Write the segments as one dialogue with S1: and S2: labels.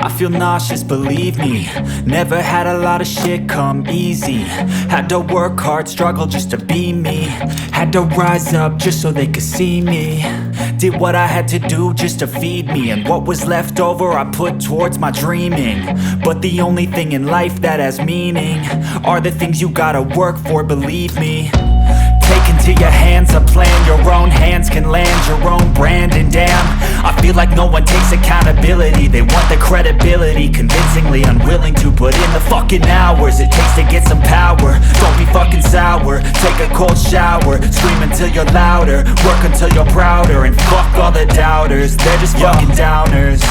S1: I feel nauseous, believe me. Never had a lot of shit come easy. Had to work hard, struggle just to be me. Had to rise up just so they could see me. Did what I had to do just to feed me, and what was left over I put towards my dreaming. But the only thing in life that has meaning are the things you gotta work for, believe me. Take into your hands a plan, your own hands can land your own brand. And damn, I feel like no one takes accountability. They want the credibility, convincingly unwilling to put in the fucking hours it takes to get some power. Don't be fucking sour, take a cold shower. Scream until you're louder, work until you're prouder. And fuck all the doubters, they're just fucking downers.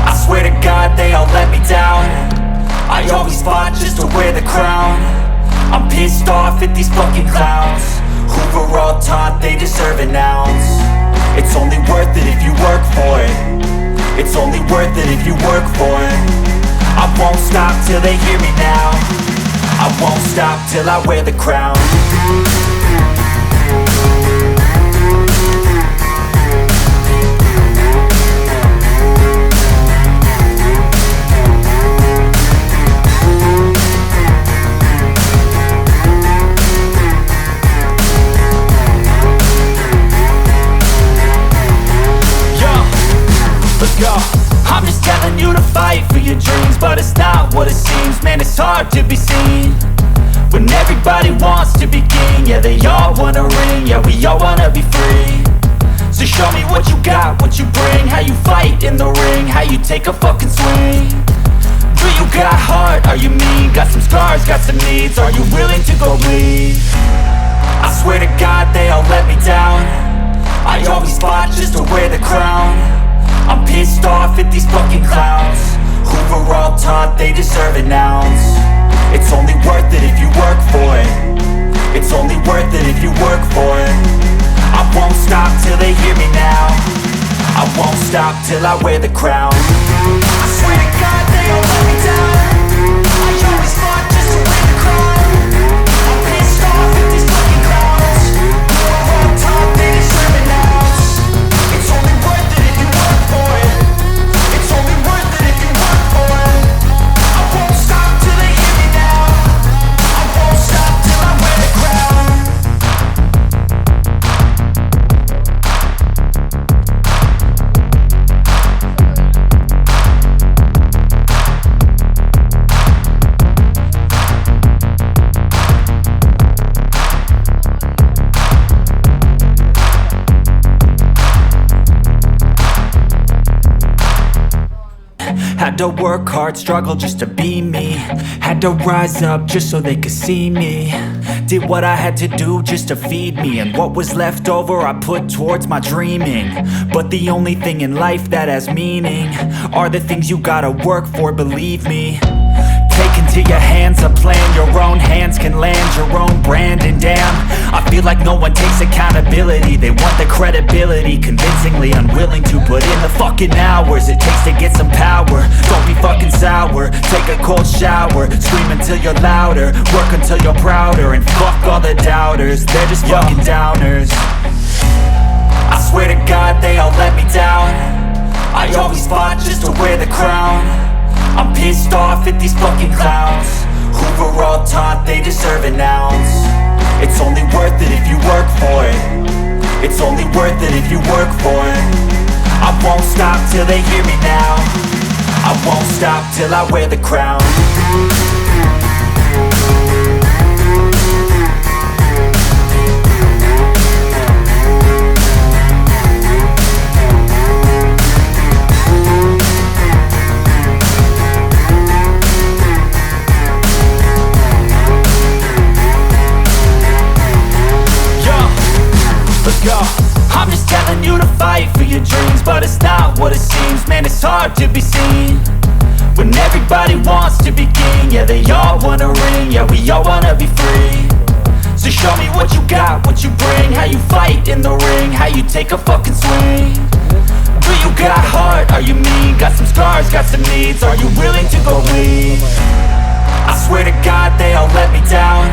S1: I swear to God they all let me down. I always fought just to wear the crown. I'm pissed off at these fucking clowns who were all taught they deserve an ounce. It's only worth it if you work for it. It's only worth it if you work for it. I won't stop till they hear me now. I won't stop till I wear the crown. I'm just telling you to fight for your dreams, but it's not what it seems. Man, it's hard to be seen when everybody wants to be king. Yeah, they all wanna ring, yeah, we all wanna be free. So show me what you got, what you bring, how you fight in the ring, how you take a fucking swing. Do you got heart, are you mean? Got some scars, got some needs, are you willing to go bleed? I swear to God they all let me down. I always fought just to wear the crown. I'm pissed off at these fucking clowns who were all taught they deserve an ounce. It's only worth it if you work for it. It's only worth it if you work for it. I won't stop till they hear me now. I won't stop till I wear the crown. I swear to God they all let me down. I always fought just to wear the crown. I'm pissed off at these fucking clowns who were all taught they deserve an ounce. It's only worth it if you work for it. It's only worth it if you work for it. I won't stop till they hear me now. I won't stop till I wear the crown. Had to work hard, struggle just to be me. Had to rise up just so they could see me. Did what I had to do just to feed me, and what was left over I put towards my dreaming. But the only thing in life that has meaning are the things you gotta work for, believe me. Take into your hands a plan, your own hands can land your own brand. And damn, I feel like no one takes accountability. They want the credibility, convincingly unwilling to put in the fucking hours it takes to get some power. Don't be fucking sour, take a cold shower. Scream until you're louder, work until you're prouder. And fuck all the doubters, they're just fucking downers. I swear to God they all let me down. I always fought just to wear the crown. I'm pissed off at these fucking clowns who were all taught they deserve an ounce. It's only worth it if you work for it. It's only worth it if you work for it. I won't stop till they hear me now. I won't stop till I wear the crown. I'm just telling you to fight for your dreams, but it's not what it seems. Man, it's hard to be seen when everybody wants to be king. Yeah, they all wanna ring, yeah, we all wanna be free. So show me what you got, what you bring, how you fight in the ring, how you take a fucking swing. Do you got heart, are you mean? Got some scars, got some needs, are you willing to go bleed? I swear to God they all let me down.